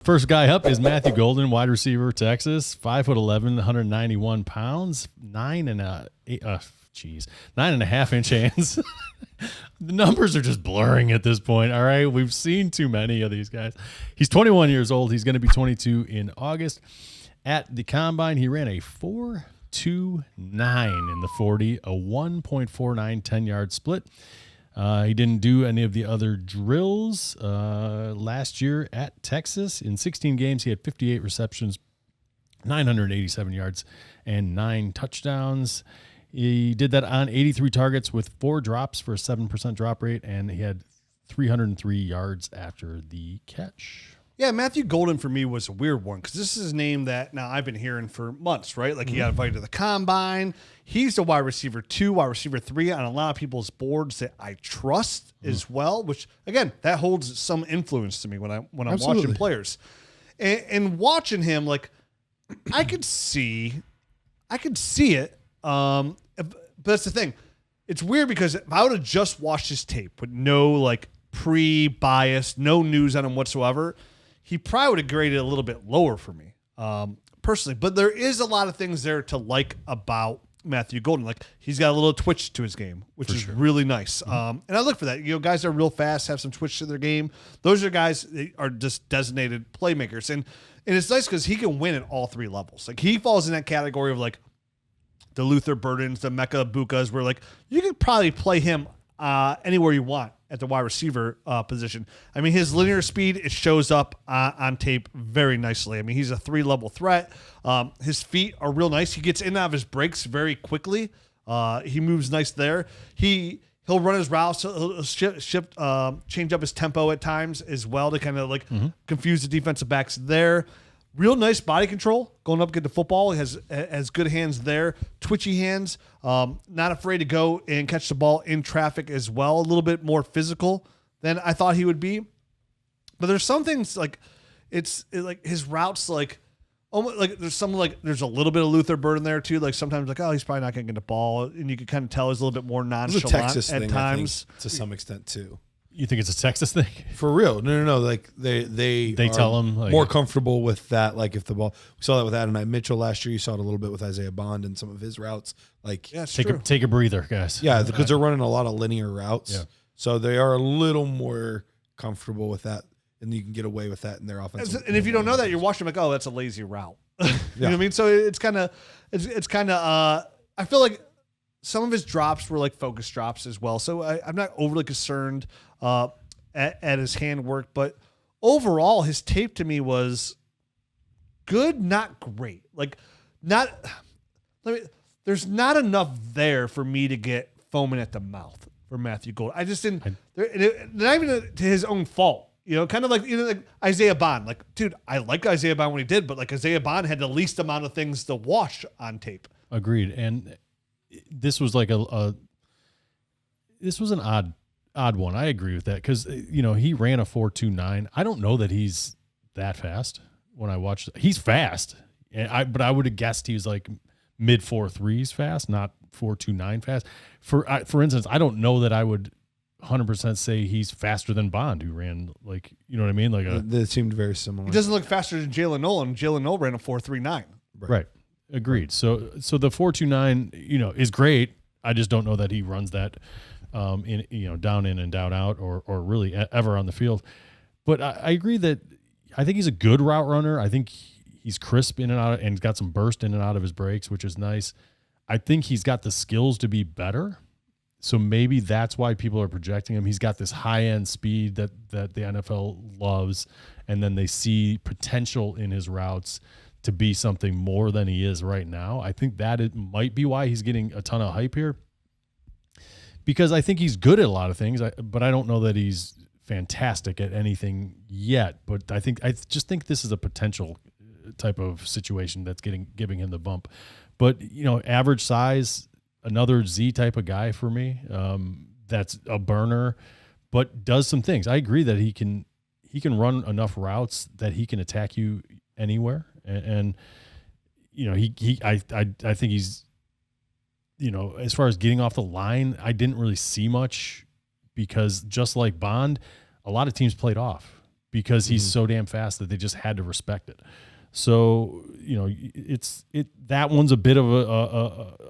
First guy up is Matthew Golden, wide receiver, Texas, 5'11", 191 pounds, 9.5 inch hands. The numbers are just blurring at this point. All right. We've seen too many of these guys. He's 21 years old. He's going to be 22 in August. At the combine, he ran a 4.29 in the 40, a 1.49 10-yard split. He didn't do any of the other drills last year at Texas. In 16 games, he had 58 receptions, 987 yards, and 9 touchdowns. He did that on 83 targets with 4 drops for a 7% drop rate, and he had 303 yards after the catch. Yeah, Matthew Golden for me was a weird one because this is a name that now I've been hearing for months, right? Like he got invited to the combine. He's the wide receiver 2, wide receiver 3 on a lot of people's boards that I trust as well, which again, that holds some influence to me when I'm watching players. And watching him, like I could see it. But that's the thing. It's weird because if I would have just watched his tape with no like pre-bias, no news on him whatsoever, he probably would have graded a little bit lower for me, personally. But there is a lot of things there to like about Matthew Golden. Like he's got a little twitch to his game, which is really nice. And I look for that. You know, guys that are real fast, have some twitch to their game. Those are guys that are just designated playmakers. And it's nice because he can win at all 3 levels. Like he falls in that category of like the Luther Burdens, the Mecca Bukas, where like you could probably play him anywhere you want at the wide receiver position. I mean, his linear speed, it shows up on tape very nicely. I mean, he's a 3-level threat. His feet are real nice. He gets in and out of his breaks very quickly. He moves nice there. He'll run his routes. He'll change up his tempo at times as well to kind of like confuse the defensive backs there. Real nice body control going up, get the football. He has good hands there, twitchy hands. Not afraid to go and catch the ball in traffic as well. A little bit more physical than I thought he would be. But there's some things like like his routes like almost like there's a little bit of Luther Burden there too. Like sometimes like he's probably not going to get the ball, and you can kind of tell he's a little bit more nonchalant it's a Texas at thing, times to some extent too. You think it's a Texas thing? For real. No. Like they tell him like, more comfortable with that. Like if the ball, we saw that with Adonai Mitchell last year. You saw it a little bit with Isaiah Bond and some of his routes. Like take a breather, guys. Yeah, because they're running a lot of linear routes. Yeah. So they are a little more comfortable with that, and you can get away with that in their offense. And if you don't know that, you're watching like, that's a lazy route. You know what I mean? So it's kind of I feel like some of his drops were like focus drops as well. So I'm not overly concerned at his handwork, but overall his tape to me was good, not great. Like there's not enough there for me to get foaming at the mouth for Matthew Golden. I just didn't, not even to his own fault. You know, kind of like, like Isaiah Bond. Like, dude, I like Isaiah Bond when he did, but like Isaiah Bond had the least amount of things to wash on tape. Agreed. And this was like this was an odd one. I agree with that because, he ran a 4.29. I don't know that he's that fast when I watched. He's fast, but I would have guessed he was like mid 4.3s fast, not 4.29 fast. For instance, I don't know that I would 100% say he's faster than Bond, who ran like, you know what I mean? Like they seemed very similar. He doesn't look faster than Jalen Noel, and Jalen Noel ran a 4.39. Right. Agreed. So the 4.29, is great. I just don't know that he runs that down in and down out or really ever on the field. But I agree that I think he's a good route runner. I think he's crisp in and out and got some burst in and out of his breaks, which is nice. I think he's got the skills to be better. So maybe that's why people are projecting him. He's got this high-end speed that the NFL loves, and then they see potential in his routes to be something more than he is right now. I think that it might be why he's getting a ton of hype here, because I think he's good at a lot of things, but I don't know that he's fantastic at anything yet. But I just think this is a potential type of situation that's giving him the bump. But, average size, another Z type of guy for me. That's a burner, but does some things. I agree that he can run enough routes that he can attack you anywhere. And I think he's, as far as getting off the line, I didn't really see much because just like Bond, a lot of teams played off. because he's so damn fast that they just had to respect it. So, that one's a bit of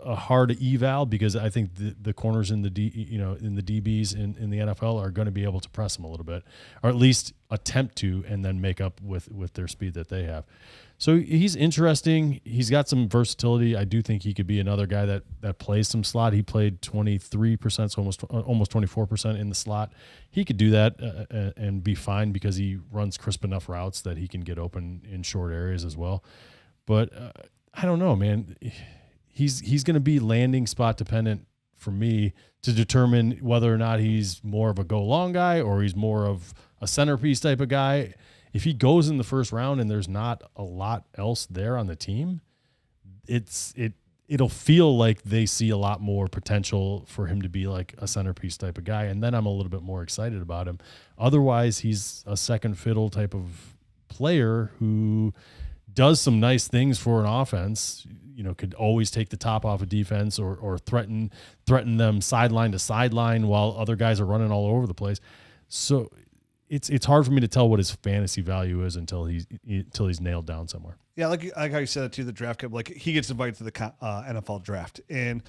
a hard eval because I think the corners in the DBs in the NFL are going to be able to press him a little bit, or at least attempt to, and then make up with their speed that they have. So he's interesting. He's got some versatility. I do think he could be another guy that plays some slot. He played 23%, so almost 24% in the slot. He could do that and be fine because he runs crisp enough routes that he can get open in short areas as well. But I don't know, man. He's going to be landing spot dependent for me to determine whether or not he's more of a go long guy or he's more of a centerpiece type of guy. If he goes in the first round and there's not a lot else there on the team, it'll feel like they see a lot more potential for him to be like a centerpiece type of guy. And then I'm a little bit more excited about him. Otherwise, he's a second fiddle type of player who does some nice things for an offense, could always take the top off a defense or threaten them sideline to sideline while other guys are running all over the place. So it's hard for me to tell what his fantasy value is until he's nailed down somewhere. Yeah, like how you said it too, the draft club, like he gets invited to the NFL draft, and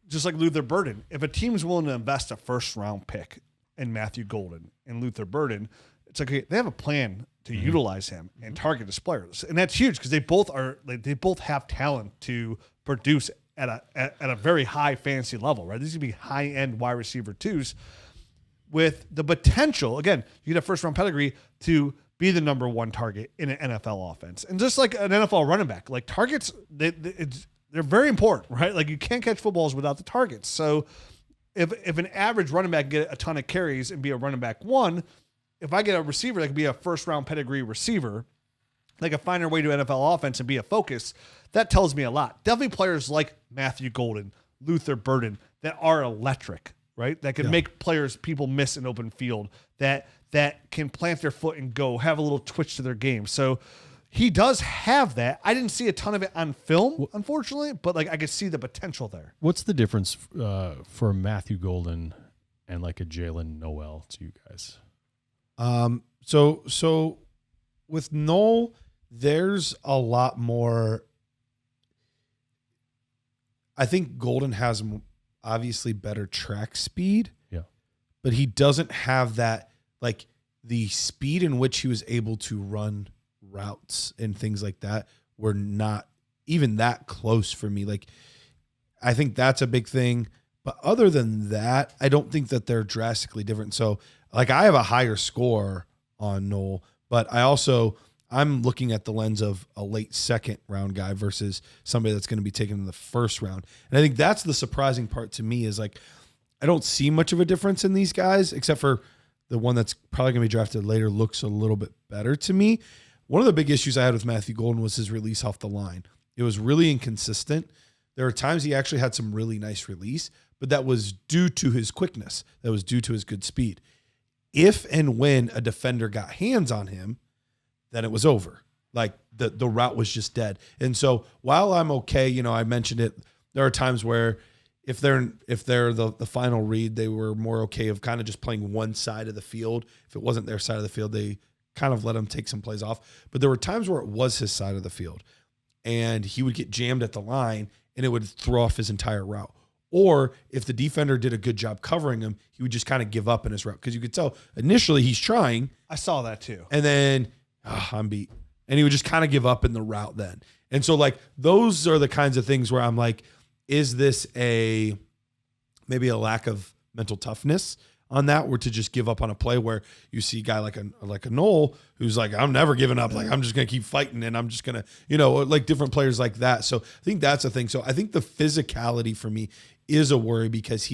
just like Luther Burden, if a team's willing to invest a first round pick in Matthew Golden and Luther Burden, it's like they have a plan to utilize him and target his players, and that's huge because they both have talent to produce at a very high fantasy level, right? These would be high end wide receiver twos, with the potential, again, you get a first-round pedigree to be the number one target in an NFL offense. And just like an NFL running back, like targets, they're very important, right? Like you can't catch footballs without the targets. So if an average running back get a ton of carries and be a running back one, if I get a receiver that can be a first-round pedigree receiver, like a find their way to NFL offense and be a focus, that tells me a lot. Definitely players like Matthew Golden, Luther Burden, that are electric, right? That can make people miss an open field, that can plant their foot and go, have a little twitch to their game. So he does have that. I didn't see a ton of it on film, unfortunately, but like I could see the potential there. What's the difference for Matthew Golden and like a Jalen Noel to you guys? So with Noel, there's a lot more. I think Golden has obviously better track speed. Yeah. But he doesn't have that, like the speed in which he was able to run routes and things like that were not even that close for me. Like, I think that's a big thing. But other than that, I don't think that they're drastically different. So like I have a higher score on Noel, but I'm looking at the lens of a late second round guy versus somebody that's going to be taken in the first round. And I think that's the surprising part to me is like, I don't see much of a difference in these guys, except for the one that's probably going to be drafted later looks a little bit better to me. One of the big issues I had with Matthew Golden was his release off the line. It was really inconsistent. There are times he actually had some really nice release, but that was due to his quickness. That was due to his good speed. If and when a defender got hands on him, then it was over. Like the route was just dead. And so while I'm okay, I mentioned it, there are times where if they're the final read, they were more okay of kind of just playing one side of the field. If it wasn't their side of the field, they kind of let him take some plays off. But there were times where it was his side of the field and he would get jammed at the line and it would throw off his entire route. Or if the defender did a good job covering him, he would just kind of give up in his route. Because you could tell initially he's trying. I saw that too. And then I'm beat. And he would just kind of give up in the route then. And so like those are the kinds of things where I'm like, is this maybe a lack of mental toughness on that, or to just give up on a play where you see a guy like a Noel who's like, I'm never giving up. Like, I'm just going to keep fighting and I'm just going to, like different players like that. So I think that's a thing. So I think the physicality for me is a worry because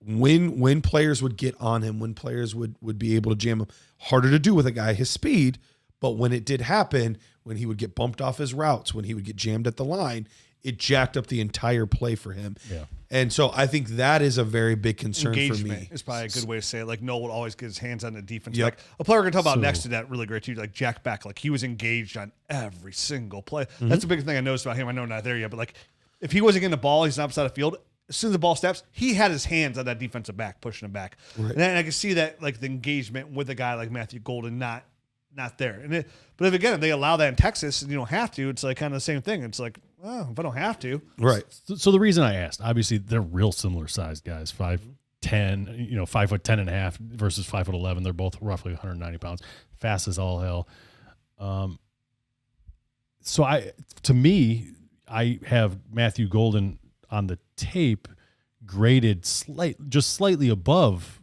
when players would get on him, when players would be able to jam him, harder to do with a guy his speed. But when it did happen, when he would get bumped off his routes, when he would get jammed at the line, it jacked up the entire play for him. Yeah. And so I think that is a very big concern for me. Is probably a good way to say it. Like Noel would always get his hands on the defense. Yep. Like a player we're going to talk about next to that really great too, like Jack Beck. Like he was engaged on every single play. Mm-hmm. That's the biggest thing I noticed about him. I know not there yet, but like if he wasn't getting the ball, he's on the opposite of the field. as soon as the ball snaps, he had his hands on that defensive back, pushing him back. Right. And I can see that, like, the engagement with a guy like Matthew Golden not there. But if they allow that in Texas and you don't have to, it's like kind of the same thing. It's like, well, if I don't have to. Right. So the reason I asked, obviously they're real similar sized guys, 5'10", 5'10.5" versus 5'11". They're both roughly 190 pounds, fast as all hell. So to me, I have Matthew Golden on the tape graded just slightly above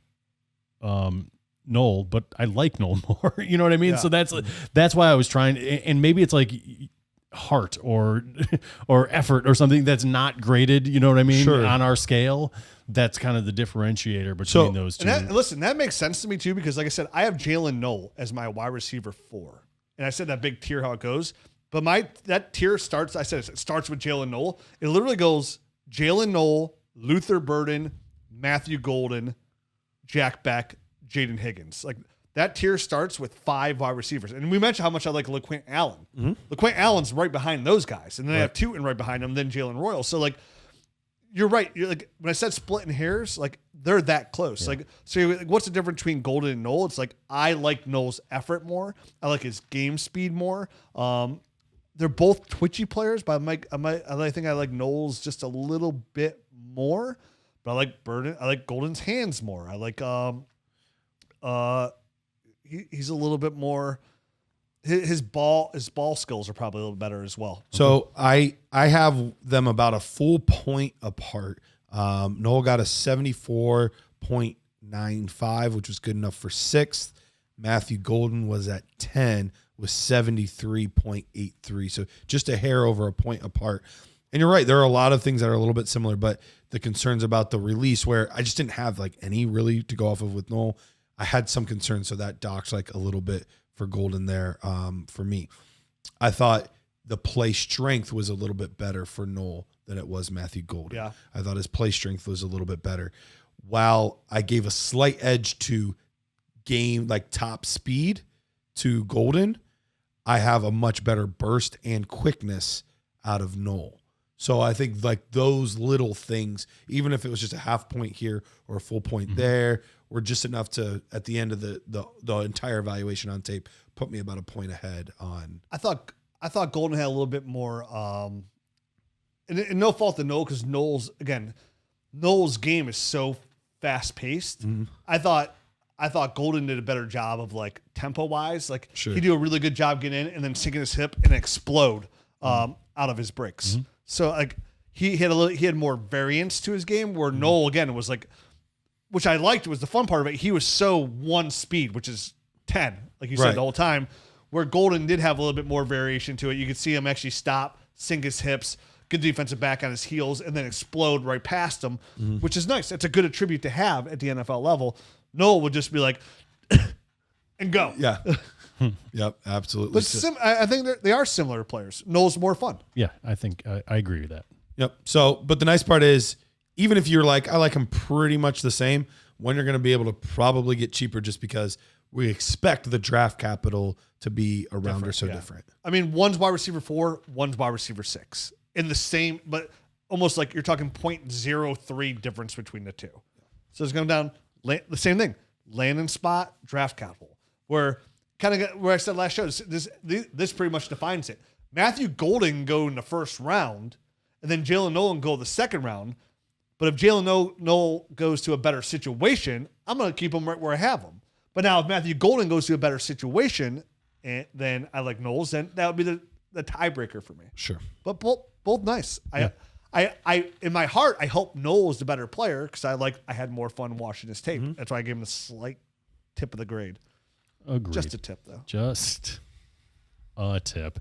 Noel, but I like Noel more. You know what I mean? Yeah. So that's why I was trying, and maybe it's like heart or effort or something that's not graded. You know what I mean? Sure. On our scale, that's kind of the differentiator between those two. And that makes sense to me too, because like I said, I have Jalen Noel as my wide receiver 4, and I said that big tier how it goes. But that tier starts. I said it starts with Jalen Noel. It literally goes Jalen Noel, Luther Burden, Matthew Golden, Jack Beck, Jaden Higgins. Like that tier starts with 5 wide receivers. And we mentioned how much I like LaQuint Allen. Mm-hmm. LaQuint Allen's right behind those guys. And then I have Tootin right behind him, then Jalen Royal. So like, you're right. You're like, when I said splitting hairs, like they're that close. Yeah. Like, so you're like, what's the difference between Golden and Noel? It's like, I like Noel's effort more. I like his game speed more. They're both twitchy players, but I think I like Noel's just a little bit more. But I like Golden's hands more. I like he's a little bit more. His ball skills are probably a little better as well. So I have them about a full point apart. Noel got a 74.95, which was good enough for 6th. Matthew Golden was at 10 with 73.83. So just a hair over a point apart. And you're right, there are a lot of things that are a little bit similar, but the concerns about the release, where I just didn't have like any really to go off of with Noel. I had some concerns, so that docks like a little bit for Golden there for me. I thought the play strength was a little bit better for Noel than it was Matthew Golden. Yeah. I thought his play strength was a little bit better. While I gave a slight edge to game like top speed to Golden, I have a much better burst and quickness out of Noel. So I think like those little things, even if it was just a half point here or a full point there, were just enough to, at the end of the entire evaluation on tape, put me about a point ahead on. I thought Golden had a little bit more, and no fault to Noel, because Noel's game is so fast paced. Mm-hmm. I thought Golden did a better job of like tempo wise. Like Sure. he did a really good job getting in and then sinking his hip and explode out of his breaks. Mm-hmm. So like he had more variance to his game, where Noel again was like, which I liked, was the fun part of it. He was so one speed, which is 10, like you said Right. the whole time, where Golden did have a little bit more variation to it. You could see him actually stop, sink his hips, good defensive back on his heels, and then explode right past him, which is nice. It's a good attribute to have at the NFL level. Noel would just be like, and go. Yeah. Yep, absolutely. But I think they are similar players. Noel's more fun. Yeah, I think I agree with that. Yep. So, but the nice part is, even if you're like, I like them pretty much the same, when you're going to be able to probably get cheaper, just because we expect the draft capital to be around or so different. I mean, one's wide receiver 4, one's wide receiver 6. In the same, but almost like you're talking 0.03 difference between the two. So it's going down the same thing. Landing spot, draft capital. Where I said last show, this pretty much defines it. Matthew Golden go in the first round, and then Jalen Noel go the second round. But if Jalen Noel goes to a better situation, I'm going to keep him right where I have him. But now if Matthew Golden goes to a better situation, and then I like Noel's, then that would be the tiebreaker for me. Sure. But both nice. Yeah. I in my heart, I hope Noel is the better player, because I had more fun watching his tape. That's why I gave him a slight tip of the grade. Agreed. Just a tip, though. Just a tip.